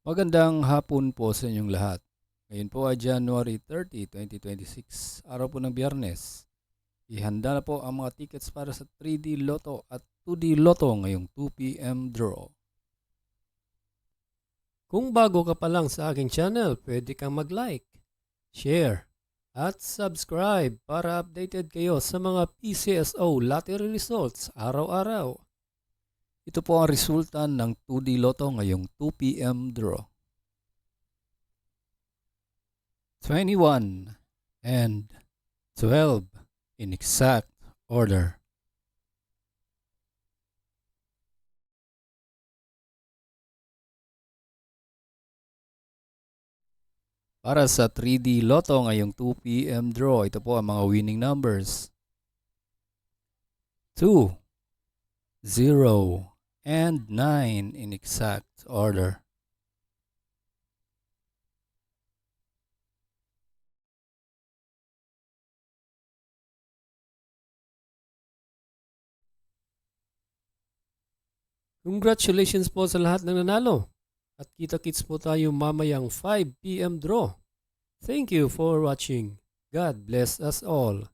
Magandang hapon po sa inyong lahat. Ngayon po ay January 30, 2026, araw po ng Biyernes. Ihanda na po ang mga tickets para sa 3D Lotto at 2D Lotto ngayong 2 p.m. draw. Kung bago ka pa lang sa aking channel, pwede kang mag-like, share, at subscribe para updated kayo sa mga PCSO lottery results araw-araw. Ito po ang resulta ng 2D Lotto ngayong 2 p.m. draw. 21 and 12 in exact order. Para sa 3D Lotto ngayong 2 p.m. draw, ito po ang mga winning numbers. 2, 0, and 9 in exact order. Congratulations po sa lahat ng nanalo. At kita-kits po tayo mamayang 5 p.m. draw. Thank you for watching. God bless us all.